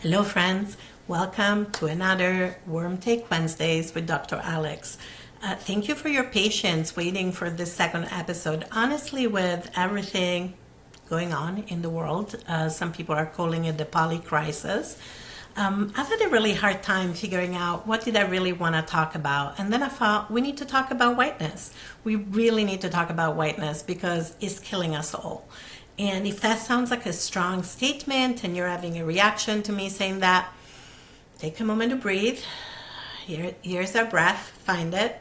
Hello friends, welcome to another Worm Take Wednesdays with Dr. Alex. Thank you for your patience waiting for this second episode. Honestly, with everything going on in the world, some people are calling it the poly crisis. I've had a really hard time figuring out what did I really want to talk about. And then I thought we need to talk about whiteness. We really need to talk about whiteness because it's killing us all. And if that sounds like a strong statement and you're having a reaction to me saying that, take a moment to breathe. Here's our breath, find it.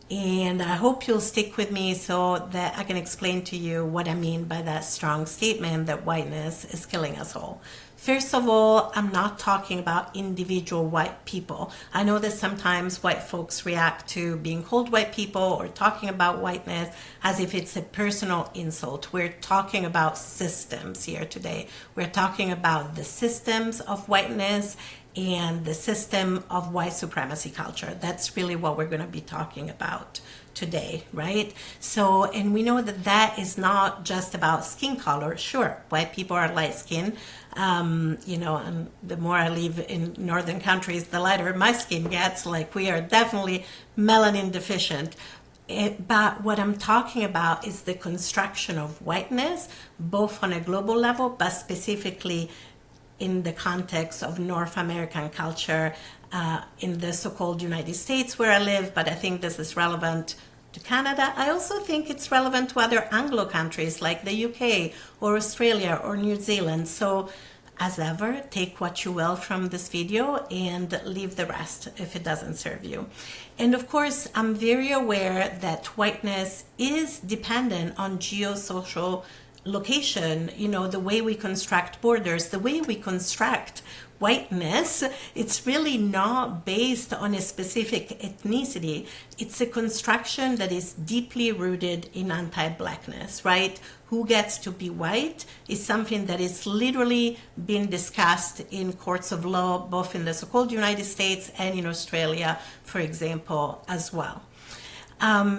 And I hope you'll stick with me so that I can explain to you what I mean by that strong statement that whiteness is killing us all. First of all, I'm not talking about individual white people. I know that sometimes white folks react to being called white people or talking about whiteness as if it's a personal insult. We're talking about systems here today. We're talking about the systems of whiteness and the system of white supremacy culture. That's really what we're going to be talking about today, right? So, and we know that that is not just about skin color. Sure, white people are light skinned, and the more I live in northern countries, the lighter my skin gets. Like, we are definitely melanin deficient. But what I'm talking about is the construction of whiteness, both on a global level, but specifically in the context of North American culture in the so-called United States where I live, but I think this is relevant to Canada. I also think it's relevant to other Anglo countries like the UK or Australia or New Zealand. So as ever, take what you will from this video and leave the rest if it doesn't serve you. And of course, I'm very aware that whiteness is dependent on geosocial location, the way we construct borders, the way we construct whiteness. It's really not based on a specific ethnicity. It's a construction that is deeply rooted in anti-blackness, right? Who gets to be white is something that is literally being discussed in courts of law, both in the so-called United States and in Australia, for example, as well.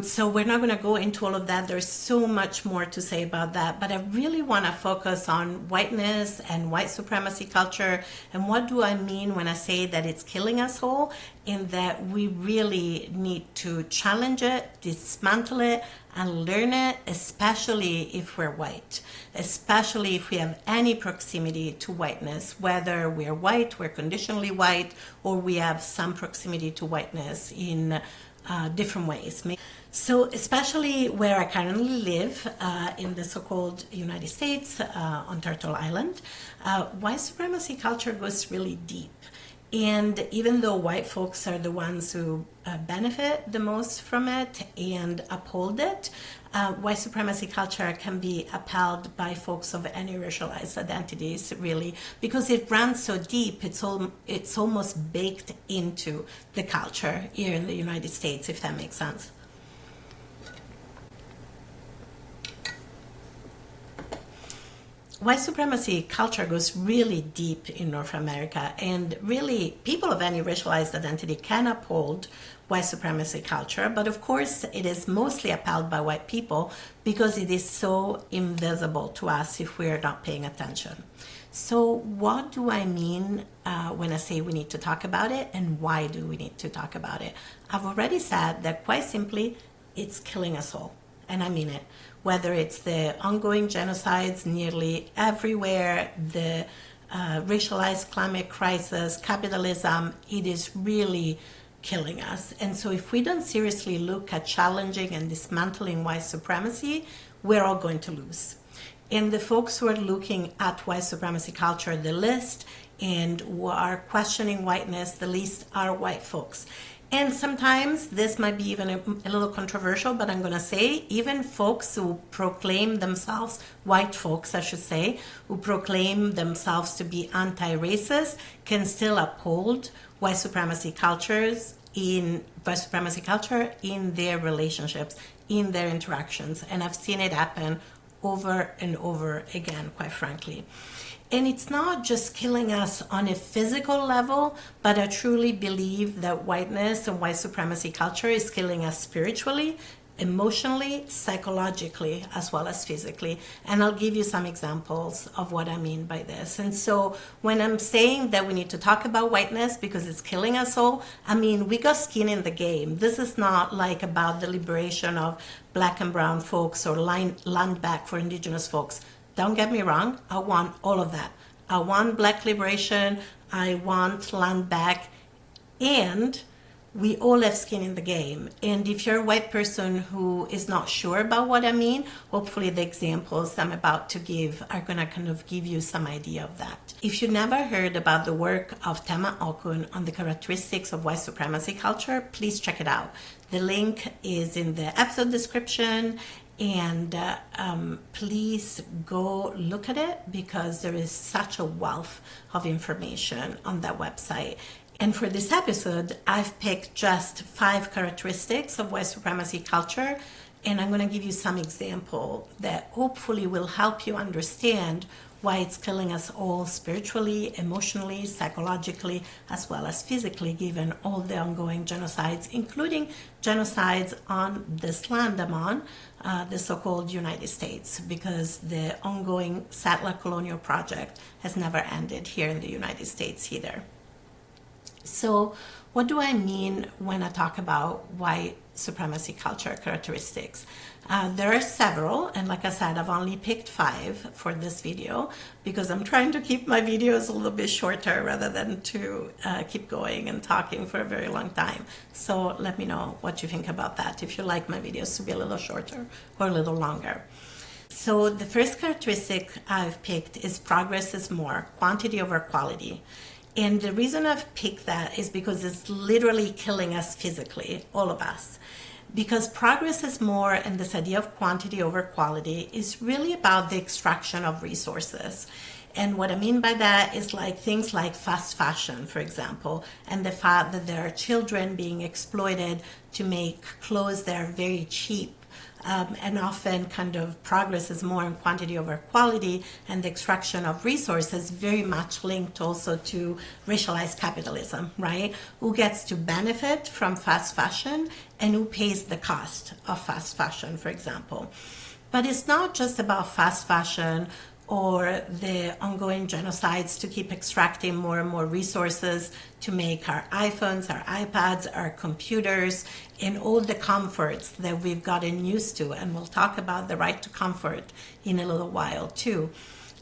So we're not going to go into all of that. There's so much more to say about that, but I really want to focus on whiteness and white supremacy culture. And what do I mean when I say that it's killing us all? In that we really need to challenge it, dismantle it, and learn it, especially if we're white, especially if we have any proximity to whiteness, whether we're white, we're conditionally white, or we have some proximity to whiteness in different ways. So especially where I currently live, in the so-called United States, on Turtle Island, white supremacy culture goes really deep. And even though white folks are the ones who benefit the most from it and uphold it, white supremacy culture can be upheld by folks of any racialized identities, really, because it runs so deep. It's almost baked into the culture here in the United States, if that makes sense. White supremacy culture goes really deep in North America, and really people of any racialized identity can uphold white supremacy culture, but of course it is mostly upheld by white people because it is so invisible to us if we are not paying attention. So what do I mean when I say we need to talk about it, and why do we need to talk about it? I've already said that quite simply, it's killing us all. And I mean it. Whether it's the ongoing genocides nearly everywhere, the racialized climate crisis, capitalism, it is really killing us. And so if we don't seriously look at challenging and dismantling white supremacy, we're all going to lose. And the folks who are looking at white supremacy culture the least and who are questioning whiteness the least are white folks. And sometimes this might be even a little controversial, but I'm going to say even folks who proclaim themselves, white folks I should say, who proclaim themselves to be anti-racist can still uphold white supremacy culture in their relationships, in their interactions. And I've seen it happen over and over again, quite frankly. And it's not just killing us on a physical level, but I truly believe that whiteness and white supremacy culture is killing us spiritually emotionally, psychologically, as well as physically. And I'll give you some examples of what I mean by this. And so when I'm saying that we need to talk about whiteness because it's killing us all, I mean, we got skin in the game. This is not like about the liberation of black and brown folks or land back for indigenous folks. Don't get me wrong, I want all of that. I want black liberation, I want land back, and we all have skin in the game. And if you're a white person who is not sure about what I mean, hopefully the examples I'm about to give are going to kind of give you some idea of that. If you never heard about the work of Tema Okun on the characteristics of white supremacy culture, please check it out. The link is in the episode description, and please go look at it because there is such a wealth of information on that website. And for this episode, I've picked just 5 characteristics of white supremacy culture, and I'm going to give you some example that hopefully will help you understand why it's killing us all spiritually, emotionally, psychologically, as well as physically, given all the ongoing genocides, including genocides on this land I'm on, the so-called United States, because the ongoing settler colonial project has never ended here in the United States either. So what do I mean when I talk about white supremacy culture characteristics? There are several, and like I said, I've only picked 5 for this video because I'm trying to keep my videos a little bit shorter rather than to keep going and talking for a very long time. So let me know what you think about that, if you like my videos to be a little shorter or a little longer. So the first characteristic I've picked is progress is more, quantity over quality. And the reason I've picked that is because it's literally killing us physically, all of us. Because progress is more, and this idea of quantity over quality is really about the extraction of resources. And what I mean by that is like things like fast fashion, for example, and the fact that there are children being exploited to make clothes that are very cheap. And often kind of progress is more in quantity over quality, and the extraction of resources very much linked also to racialized capitalism, right? Who gets to benefit from fast fashion and who pays the cost of fast fashion, for example. But it's not just about fast fashion or the ongoing genocides to keep extracting more and more resources to make our iPhones, our iPads, our computers, and all the comforts that we've gotten used to. And we'll talk about the right to comfort in a little while too.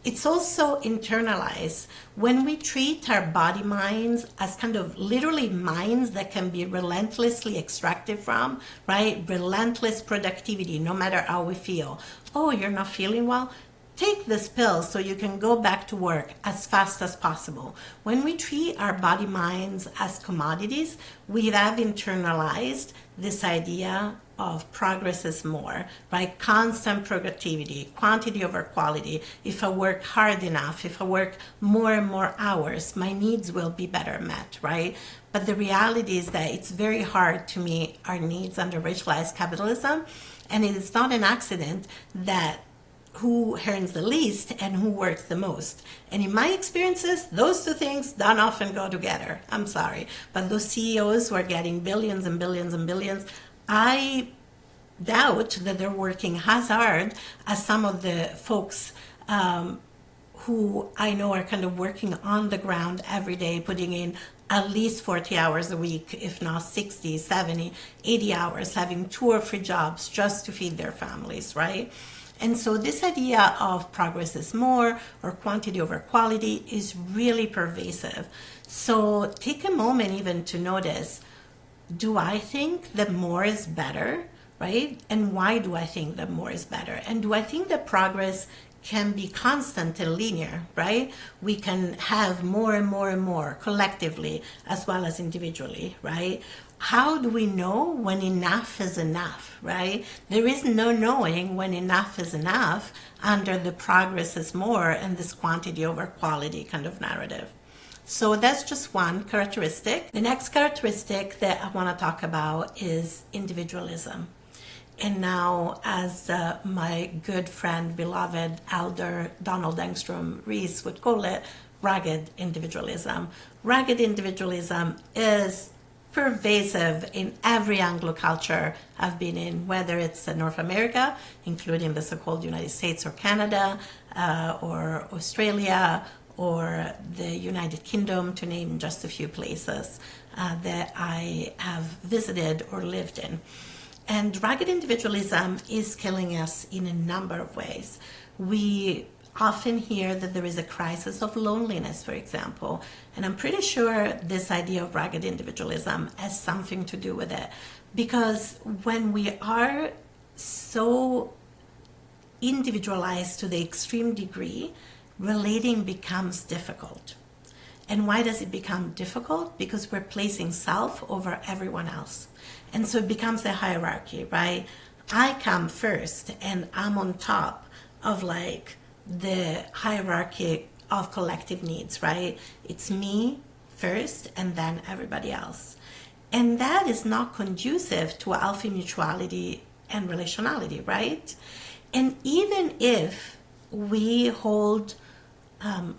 It's also internalized. When we treat our body minds as kind of literally minds that can be relentlessly extracted from, right? Relentless productivity, no matter how we feel. Oh, you're not feeling well? Take this pill so you can go back to work as fast as possible. When we treat our body minds as commodities, we have internalized this idea of progress is more, right? Constant productivity, quantity over quality. If I work hard enough, if I work more and more hours, my needs will be better met, right? But the reality is that it's very hard to meet our needs under racialized capitalism, and it is not an accident that who earns the least and who works the most. And in my experiences, those two things don't often go together. I'm sorry. But those CEOs who are getting billions and billions and billions, I doubt that they're working as hard as some of the folks who I know are kind of working on the ground every day, putting in at least 40 hours a week, if not 60, 70, 80 hours, having 2 or 3 jobs just to feed their families, right? And so this idea of progress is more or quantity over quality is really pervasive. So take a moment even to notice, do I think that more is better, right? And why do I think that more is better? And do I think that progress can be constant and linear, right? We can have more and more and more collectively as well as individually, right? How do we know when enough is enough, right? There is no knowing when enough is enough under the progress is more and this quantity over quality kind of narrative. So that's just one characteristic. The next characteristic that I want to talk about is individualism. And now, as my good friend, beloved elder Donald Engstrom Rees would call it, rugged individualism. Rugged individualism is pervasive in every Anglo culture I've been in, whether it's North America, including the so-called United States or Canada, or Australia, or the United Kingdom, to name just a few places that I have visited or lived in. And rugged individualism is killing us in a number of ways. We often hear that there is a crisis of loneliness, for example, and I'm pretty sure this idea of rugged individualism has something to do with it. Because when we are so individualized to the extreme degree, relating becomes difficult. And why does it become difficult? Because we're placing self over everyone else. And so it becomes a hierarchy, right? I come first and I'm on top of like the hierarchy of collective needs, right? It's me first and then everybody else. And that is not conducive to healthy mutuality and relationality, right? And even if we hold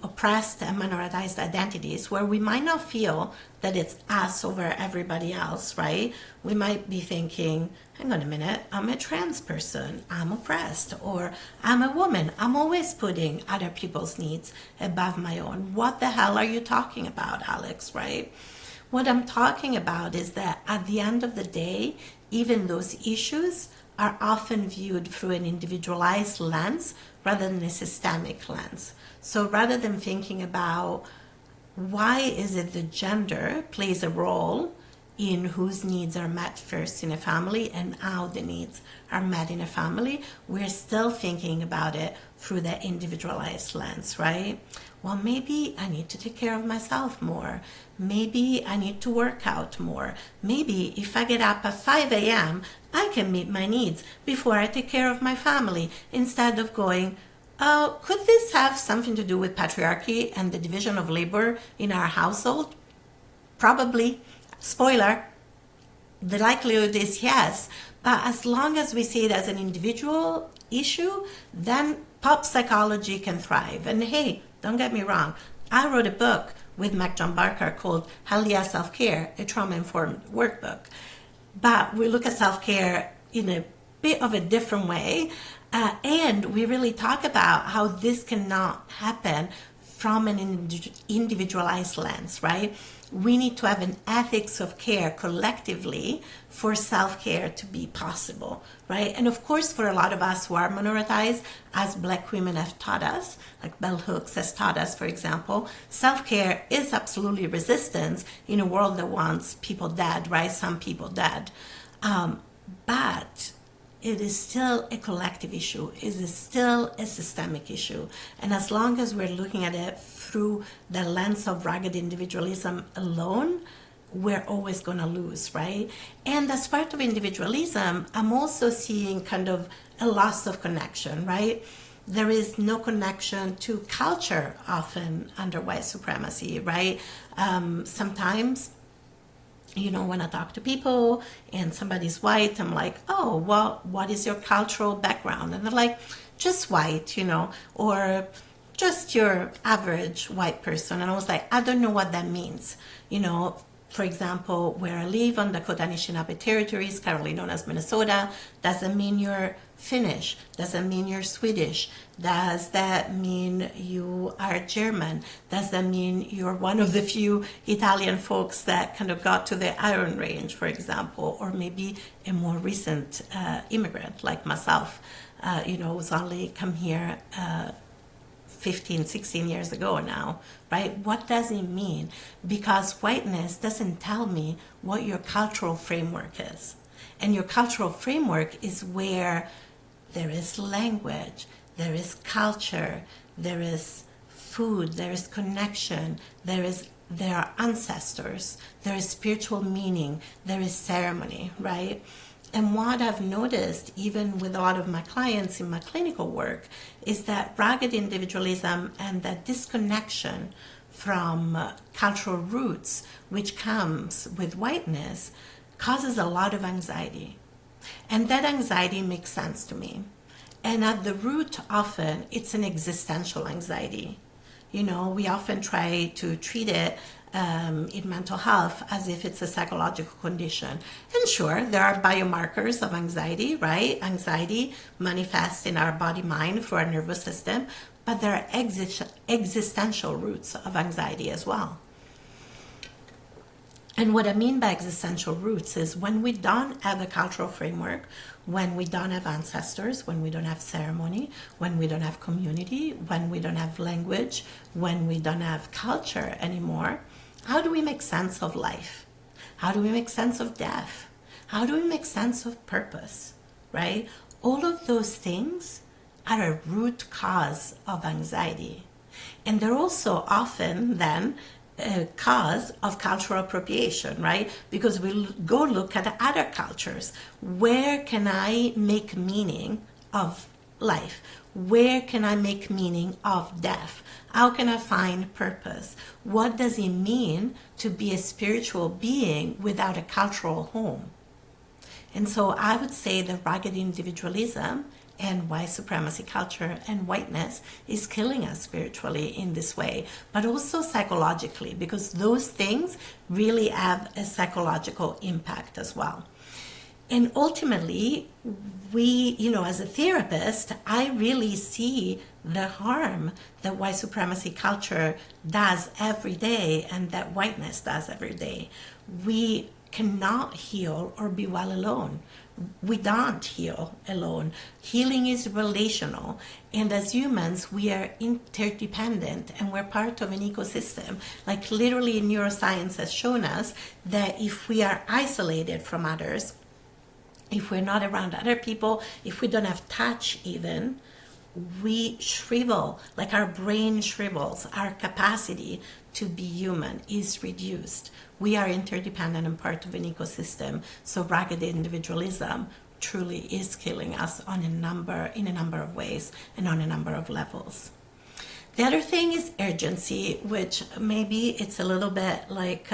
oppressed and minoritized identities where we might not feel that it's us over everybody else, right? We might be thinking, hang on a minute, I'm a trans person, I'm oppressed, or I'm a woman, I'm always putting other people's needs above my own. What the hell are you talking about, Alex, right? What I'm talking about is that at the end of the day, even those issues are often viewed through an individualized lens rather than a systemic lens. So rather than thinking about why is it the gender plays a role in whose needs are met first in a family and how the needs are met in a family, we're still thinking about it through the individualized lens, right? Well, maybe I need to take care of myself more. Maybe I need to work out more. Maybe if I get up at 5 a.m., I can meet my needs before I take care of my family, instead of going, could this have something to do with patriarchy and the division of labor in our household? Probably. Spoiler, the likelihood is yes. But as long as we see it as an individual issue, then pop psychology can thrive. And hey, don't get me wrong, I wrote a book with Mac John Barker called Healthy Self-Care, a trauma-informed workbook. But we look at self-care in a bit of a different way. And we really talk about how this cannot happen from an individualized lens, right? We need to have an ethics of care collectively for self-care to be possible, right? And of course, for a lot of us who are minoritized, as Black women have taught us, like Bell Hooks has taught us, for example, self-care is absolutely resistance in a world that wants people dead, right? Some people dead. But it is still a collective issue. It is still a systemic issue. And as long as we're looking at it through the lens of rugged individualism alone, we're always going to lose, right? And as part of individualism, I'm also seeing kind of a loss of connection, right? There is no connection to culture often under white supremacy, right? Sometimes, you know, when I talk to people and somebody's white, I'm like, oh, well, what is your cultural background? And they're like, just white, you know, or just your average white person. And I was like, I don't know what that means. You know, for example, where I live on Dakota Anishinaabe territories, currently known as Minnesota, doesn't mean you're Finnish, doesn't mean you're Swedish, does that mean you are German, does that mean you're one of the few Italian folks that kind of got to the Iron Range, for example, or maybe a more recent immigrant like myself, you know, who's only come here 15, 16 years ago now, right? What does it mean? Because whiteness doesn't tell me what your cultural framework is. And your cultural framework is where there is language, there is culture, there is food, there is connection, there are ancestors, there is spiritual meaning, there is ceremony, right? And what I've noticed, even with a lot of my clients in my clinical work, is that rugged individualism and that disconnection from cultural roots, which comes with whiteness, causes a lot of anxiety. And that anxiety makes sense to me. And at the root, often, it's an existential anxiety. You know, we often try to treat it in mental health as if it's a psychological condition. And sure, there are biomarkers of anxiety, right? Anxiety manifests in our body mind through our nervous system, but there are existential roots of anxiety as well. And what I mean by existential roots is when we don't have a cultural framework, when we don't have ancestors, when we don't have ceremony, when we don't have community, when we don't have language, when we don't have culture anymore, how do we make sense of life? How do we make sense of death? How do we make sense of purpose, right? All of those things are a root cause of anxiety. And they're also often then a cause of cultural appropriation, right? Because we go look at other cultures. Where can I make meaning of life? Where can I make meaning of death? How can I find purpose? What does it mean to be a spiritual being without a cultural home? And so I would say that rugged individualism and white supremacy culture and whiteness is killing us spiritually in this way, but also psychologically, because those things really have a psychological impact as well. And ultimately, we, as a therapist, I really see the harm that white supremacy culture does every day and that whiteness does every day. We cannot heal or be well alone. We don't heal alone. Healing is relational. And as humans, we are interdependent and we're part of an ecosystem. Like literally neuroscience has shown us that if we are isolated from others, if we're not around other people, if we don't have touch even, we shrivel, like our brain shrivels, our capacity to be human is reduced. We are interdependent and part of an ecosystem. So rugged individualism truly is killing us in a number of ways and on a number of levels. The other thing is urgency, which maybe it's a little bit like,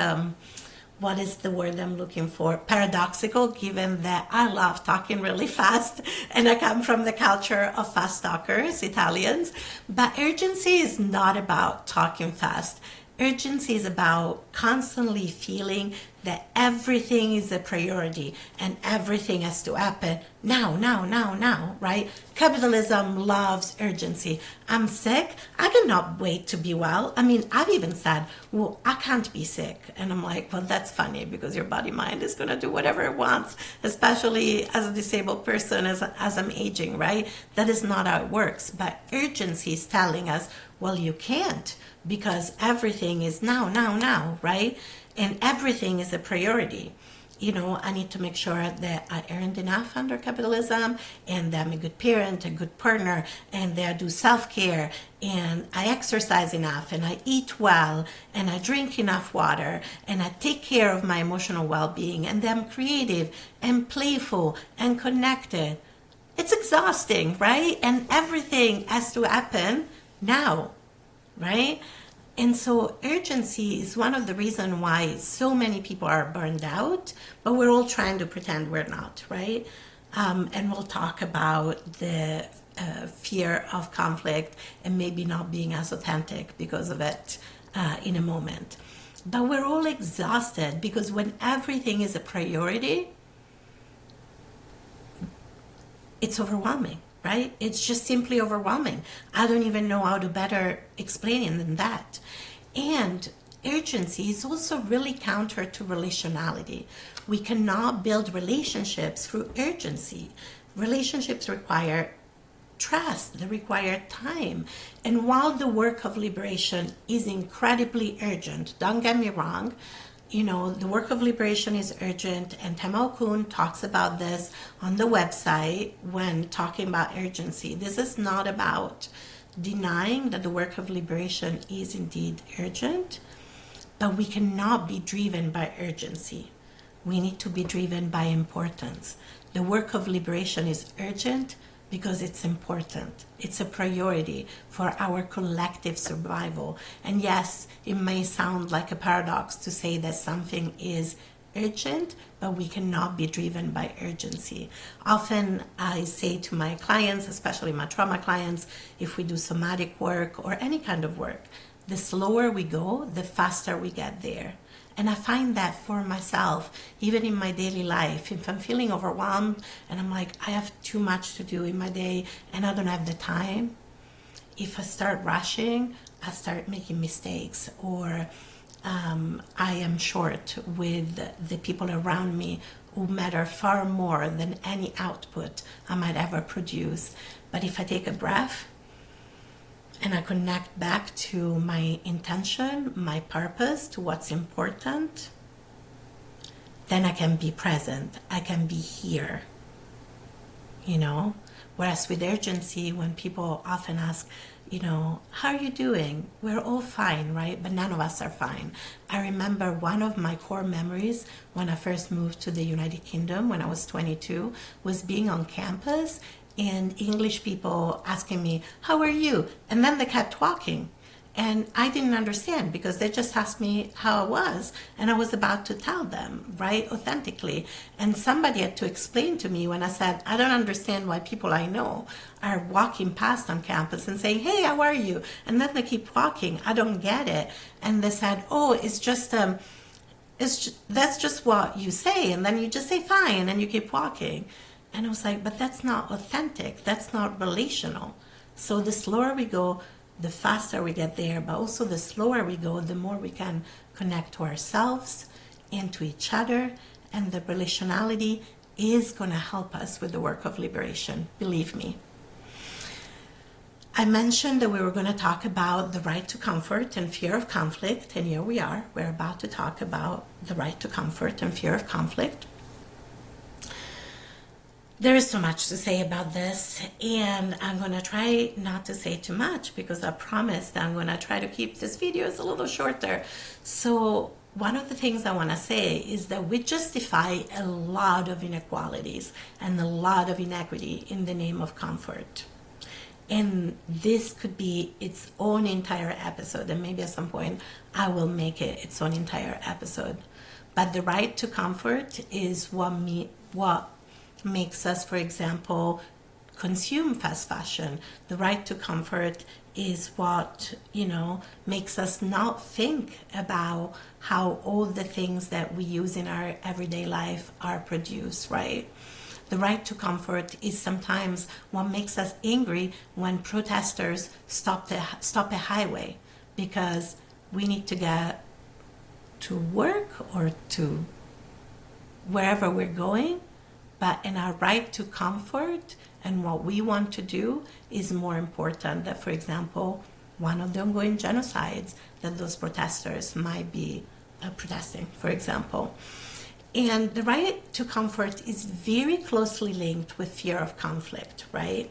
what is the word I'm looking for? Paradoxical, given that I love talking really fast and I come from the culture of fast talkers, Italians. But urgency is not about talking fast. Urgency is about constantly feeling that everything is a priority and everything has to happen now, right? Capitalism loves urgency. I'm sick. I cannot wait to be well. I mean, I've even said, well, I can't be sick. And I'm like, well, that's funny because your body mind is going to do whatever it wants, especially as a disabled person, as I'm aging, right? That is not how it works. But urgency is telling us, well, you can't because everything is now, right? And everything is a priority. I need to make sure that I earned enough under capitalism and that I'm a good parent, a good partner, and that I do self-care and I exercise enough and I eat well and I drink enough water and I take care of my emotional well-being and that I'm creative and playful and connected. It's exhausting, right? And everything has to happen now, right? And so urgency is one of the reasons why so many people are burned out, but we're all trying to pretend we're not, right? And we'll talk about the fear of conflict and maybe not being as authentic because of it in a moment. But we're all exhausted because when everything is a priority, it's overwhelming. Right? It's just simply overwhelming. I don't even know how to better explain it than that. And urgency is also really counter to relationality. We cannot build relationships through urgency. Relationships require trust, they require time. And while the work of liberation is incredibly urgent, don't get me wrong, the work of liberation is urgent, and Tamao Kun talks about this on the website when talking about urgency. This is not about denying that the work of liberation is indeed urgent, but we cannot be driven by urgency. We need to be driven by importance. The work of liberation is urgent because it's important. It's a priority for our collective survival. And yes, it may sound like a paradox to say that something is urgent, but we cannot be driven by urgency. Often I say to my clients, especially my trauma clients, if we do somatic work or any kind of work, the slower we go, the faster we get there. And I find that for myself, even in my daily life, if I'm feeling overwhelmed and I'm like, I have too much to do in my day and I don't have the time, if I start rushing, I start making mistakes, or I am short with the people around me who matter far more than any output I might ever produce. But if I take a breath and I connect back to my intention, my purpose, to what's important, then I can be present. I can be here, you know? Whereas with urgency, when people often ask, you know, how are you doing? We're all fine, right? But none of us are fine. I remember one of my core memories when I first moved to the United Kingdom when I was 22 was being on campus and English people asking me, how are you? And then they kept walking. And I didn't understand because they just asked me how I was, and I was about to tell them, right, authentically. And somebody had to explain to me when I said, I don't understand why people I know are walking past on campus and saying, hey, how are you? And then they keep walking. I don't get it. And they said, oh, that's just what you say. And then you just say fine and you keep walking. And I was like, but that's not authentic. That's not relational. So the slower we go, the faster we get there, but also the slower we go, the more we can connect to ourselves and to each other, and the relationality is going to help us with the work of liberation, believe me. I mentioned that we were going to talk about the right to comfort and fear of conflict, and here we are. We're about to talk about the right to comfort and fear of conflict. There is so much to say about this, and I'm going to try not to say too much because I promised I'm going to try to keep this videos a little shorter. So one of the things I want to say is that we justify a lot of inequalities and a lot of inequity in the name of comfort. And this could be its own entire episode, and maybe at some point I will make it its own entire episode. But the right to comfort is what makes us, for example, consume fast fashion. The right to comfort is what, makes us not think about how all the things that we use in our everyday life are produced, right? The right to comfort is sometimes what makes us angry when protesters stop a highway because we need to get to work or to wherever we're going. But in our right to comfort and what we want to do is more important than, for example, one of the ongoing genocides that those protesters might be protesting, for example. And the right to comfort is very closely linked with fear of conflict, right?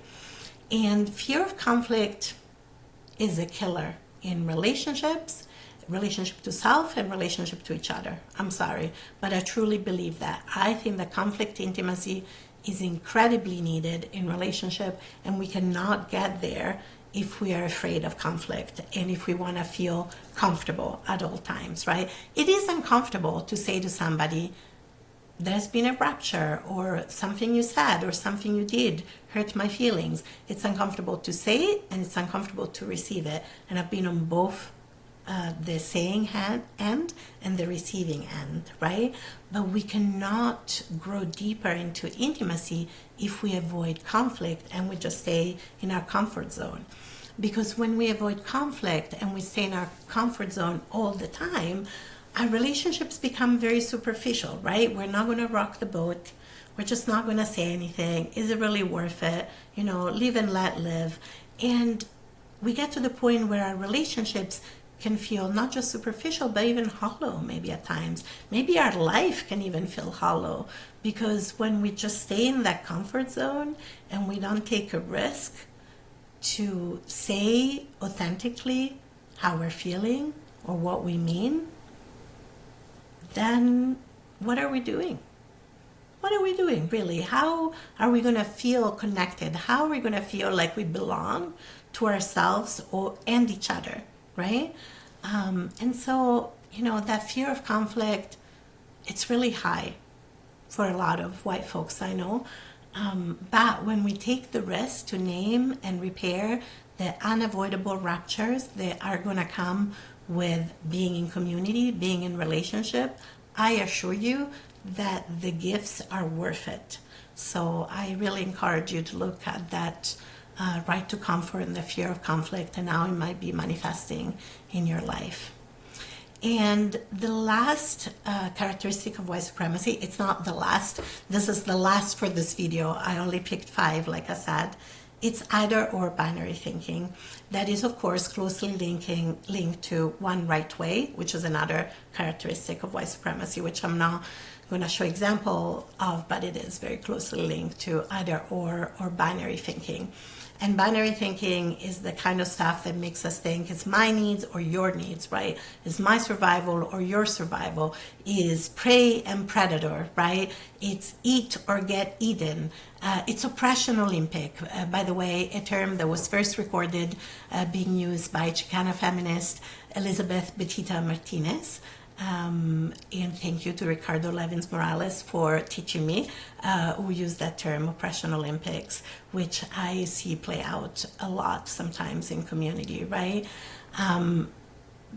And fear of conflict is a killer in relationships, relationship to self and relationship to each other. I'm sorry, but I truly believe that. I think that conflict intimacy is incredibly needed in relationship, and we cannot get there if we are afraid of conflict and if we want to feel comfortable at all times, right? It is uncomfortable to say to somebody, there's been a rupture, or something you said or something you did hurt my feelings. It's uncomfortable to say it and it's uncomfortable to receive it. And I've been on both the saying end and the receiving end, right? But we cannot grow deeper into intimacy if we avoid conflict and we just stay in our comfort zone. Because when we avoid conflict and we stay in our comfort zone all the time, our relationships become very superficial, right? We're not going to rock the boat. We're just not going to say anything. Is it really worth it? Live and let live. And we get to the point where our relationships can feel not just superficial, but even hollow maybe at times. Maybe our life can even feel hollow, because when we just stay in that comfort zone and we don't take a risk to say authentically how we're feeling or what we mean, then what are we doing? What are we doing, really? How are we going to feel connected? How are we going to feel like we belong to ourselves and each other, right? And so, that fear of conflict, it's really high for a lot of white folks I know. But when we take the risk to name and repair the unavoidable ruptures that are going to come with being in community, being in relationship, I assure you that the gifts are worth it. So I really encourage you to look at that right to comfort and the fear of conflict and how it might be manifesting in your life. And the last characteristic of white supremacy, it's not the last, this is the last for this video. I only picked 5, like I said. It's either or binary thinking. That is, of course, closely linked to one right way, which is another characteristic of white supremacy, which I'm not going to show example of, but it is very closely linked to either or binary thinking. And binary thinking is the kind of stuff that makes us think it's my needs or your needs, right? Is my survival or your survival? Is prey and predator, right? It's eat or get eaten. It's oppression Olympic, by the way, a term that was first recorded being used by Chicana feminist Elizabeth Betita Martinez. And thank you to Ricardo Levins Morales for teaching me who used that term, oppression Olympics, which I see play out a lot sometimes in community, right?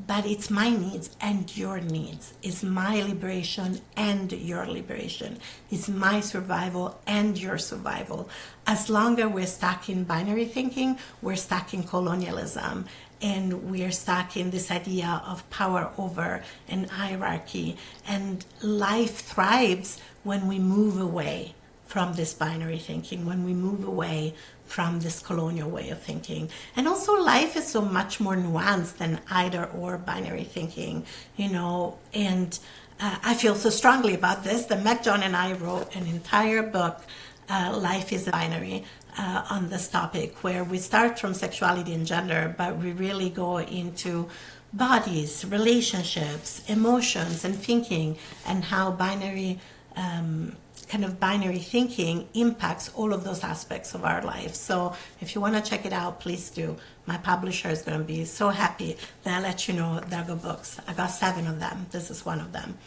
But it's my needs and your needs. It's my liberation and your liberation. It's my survival and your survival. As long as we're stuck in binary thinking, we're stuck in colonialism. And we are stuck in this idea of power over and hierarchy. And life thrives when we move away from this binary thinking, when we move away from this colonial way of thinking. And also life is so much more nuanced than either or binary thinking, you know. And I feel so strongly about this that Meg John and I wrote an entire book, Life is a Binary, on this topic, where we start from sexuality and gender, but we really go into bodies, relationships, emotions, and thinking, and how binary binary thinking impacts all of those aspects of our life. So if you want to check it out, please do. My publisher is going to be so happy that I let you know there go books. I got 7 of them. This is one of them.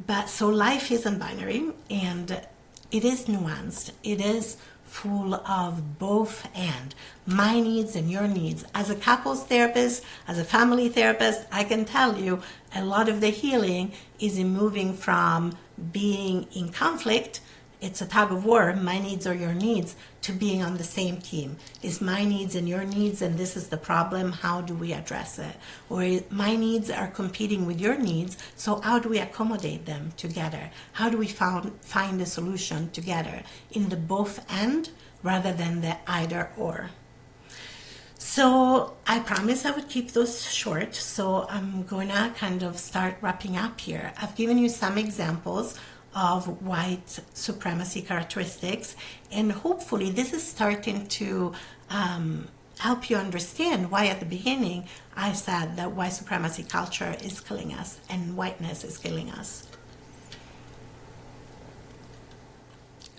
But so life isn't binary, and it is nuanced. It is full of both and my needs and your needs. As a couples therapist, as a family therapist, I can tell you a lot of the healing is in moving from being in conflict, it's a tug of war, my needs or your needs, to being on the same team. It's my needs and your needs, and this is the problem, how do we address it? Or my needs are competing with your needs, so how do we accommodate them together? How do we find a solution together in the both and rather than the either or? So I promised I would keep those short, so I'm going to kind of start wrapping up here. I've given you some examples of white supremacy characteristics, and hopefully this is starting to help you understand why at the beginning I said that white supremacy culture is killing us and whiteness is killing us.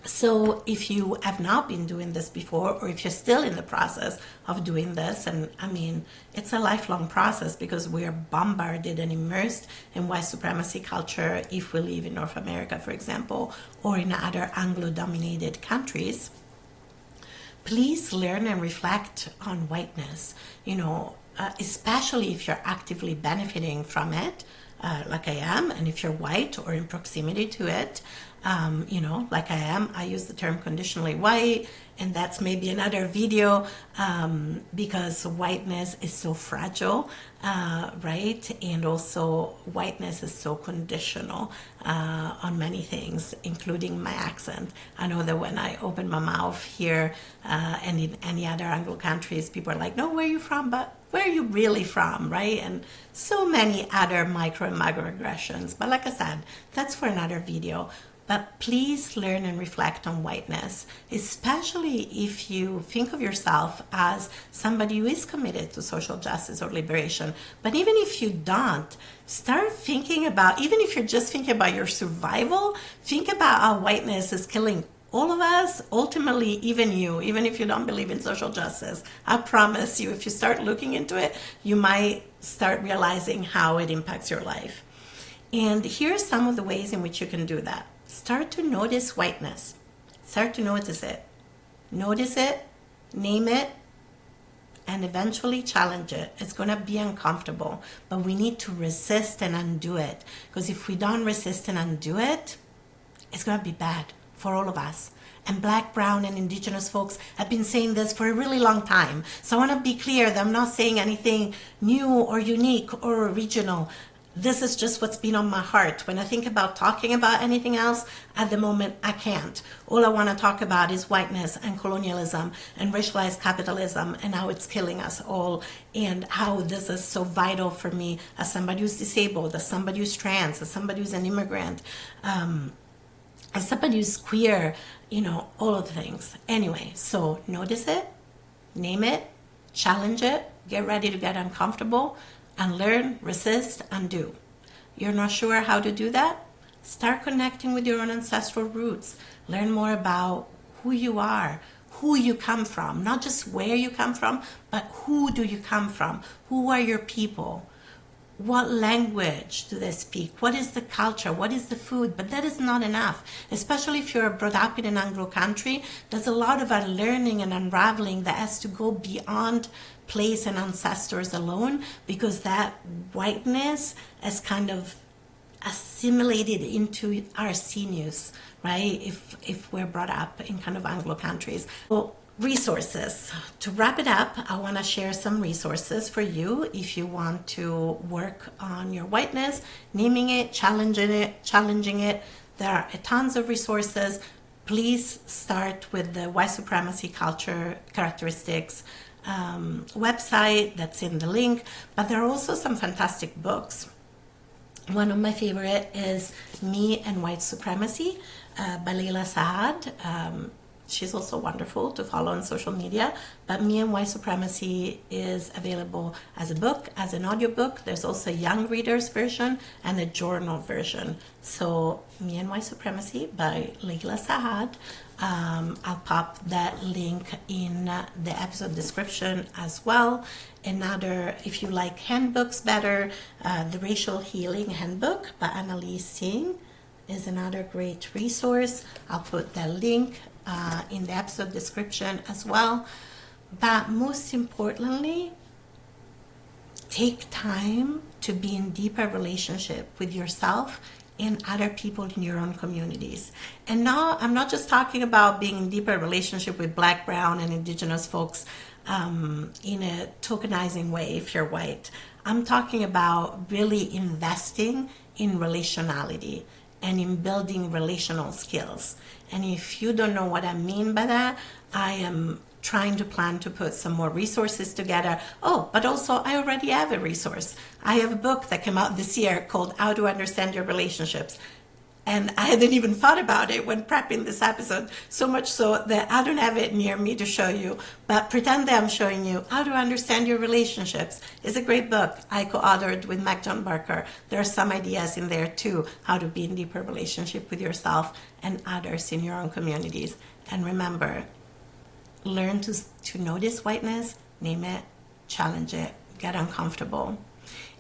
So if you have not been doing this before, or if you're still in the process of doing this, and I mean, it's a lifelong process because we are bombarded and immersed in white supremacy culture if we live in North America, for example, or in other Anglo-dominated countries, please learn and reflect on whiteness, especially if you're actively benefiting from it, like I am, and if you're white or in proximity to it, like I am. I use the term conditionally white, and that's maybe another video because whiteness is so fragile, right? And also whiteness is so conditional on many things, including my accent. I know that when I open my mouth here and in any other Anglo countries, people are like, no, where are you from? But where are you really from, right? And so many other micro and microaggressions. But like I said, that's for another video. But please learn and reflect on whiteness, especially if you think of yourself as somebody who is committed to social justice or liberation. But even if you don't, start thinking about, even if you're just thinking about your survival, think about how whiteness is killing all of us, ultimately even you, even if you don't believe in social justice. I promise you, if you start looking into it, you might start realizing how it impacts your life. And here are some of the ways in which you can do that. Start to notice whiteness. Start to notice it. Notice it, name it, and eventually challenge it. It's going to be uncomfortable, but we need to resist and undo it. Because if we don't resist and undo it, it's going to be bad for all of us. And Black, Brown, and Indigenous folks have been saying this for a really long time. So I want to be clear that I'm not saying anything new or unique or original. This is just what's been on my heart. When I think about talking about anything else, at the moment, I can't. All I want to talk about is whiteness and colonialism and racialized capitalism and how it's killing us all, and how this is so vital for me as somebody who's disabled, as somebody who's trans, as somebody who's an immigrant, as somebody who's queer, all of the things. Anyway, so notice it, name it, challenge it, get ready to get uncomfortable, and learn, resist, undo. You're not sure how to do that? Start connecting with your own ancestral roots. Learn more about who you are, who you come from, not just where you come from, but who do you come from? Who are your people? What language do they speak? What is the culture? What is the food? But that is not enough, especially if you're brought up in an Anglo country. There's a lot of unlearning and unraveling that has to go beyond place and ancestors alone, because that whiteness is kind of assimilated into our sinews, right? If we're brought up in kind of Anglo countries. Well, resources. To wrap it up, I want to share some resources for you if you want to work on your whiteness, naming it, challenging it. There are tons of resources. Please start with the White Supremacy Culture Characteristics website that's in the link, but there are also some fantastic books. One of my favorite is Me and White Supremacy by Layla Saad. She's also wonderful to follow on social media, but Me and White Supremacy is available as a book, as an audiobook. There's also a young readers version and a journal version. So Me and White Supremacy by Layla Saad. I'll pop that link in the episode description as well. Another, if you like handbooks better, the Racial Healing Handbook by Anneliese is another great resource. I'll put the link in the episode description as well. But most importantly, take time to be in deeper relationship with yourself and other people in your own communities. And now I'm not just talking about being in deeper relationship with Black, Brown, and Indigenous folks in a tokenizing way if you're white. I'm talking about really investing in relationality and in building relational skills. And if you don't know what I mean by that, I am trying to plan to put some more resources together. Oh, but also I already have a resource. I have a book that came out this year called How to Understand Your Relationships. And I hadn't even thought about it when prepping this episode, so much so that I don't have it near me to show you, but pretend that I'm showing you How to Understand Your Relationships. It's a great book. I co-authored with Mac John Barker. There are some ideas in there too, how to be in deeper relationship with yourself and others in your own communities. And remember, learn to notice whiteness, name it, challenge it, get uncomfortable.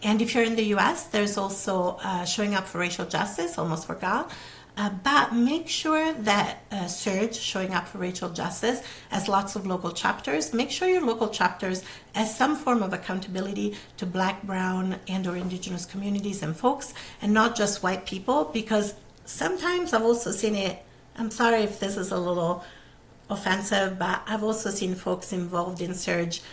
And if you're in the US, there's also Showing Up for Racial Justice, almost forgot. But make sure that Surge, Showing Up for Racial Justice, has lots of local chapters. Make sure your local chapters has some form of accountability to Black, Brown, and or Indigenous communities and folks, and not just white people, because sometimes I've also seen it, I'm sorry if this is a little offensive, but I've also seen folks involved in Surge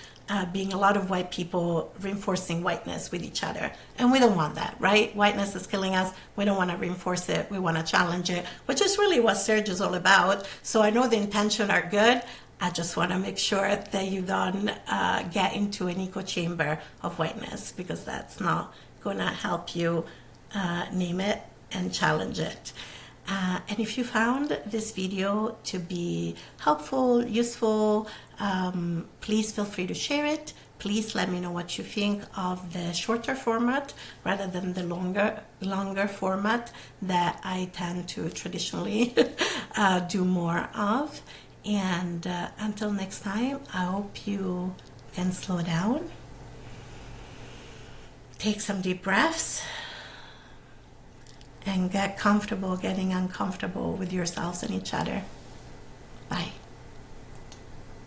being a lot of white people reinforcing whiteness with each other. And we don't want that, right? Whiteness is killing us. We don't want to reinforce it. We want to challenge it, which is really what Surge is all about. So I know the intention are good. I just want to make sure that you don't get into an echo chamber of whiteness, because that's not going to help you name it and challenge it. And if you found this video to be helpful, useful, please feel free to share it. Please let me know what you think of the shorter format rather than the longer format that I tend to traditionally do more of. And until next time, I hope you can slow down, take some deep breaths, and get comfortable getting uncomfortable with yourselves and each other. Bye.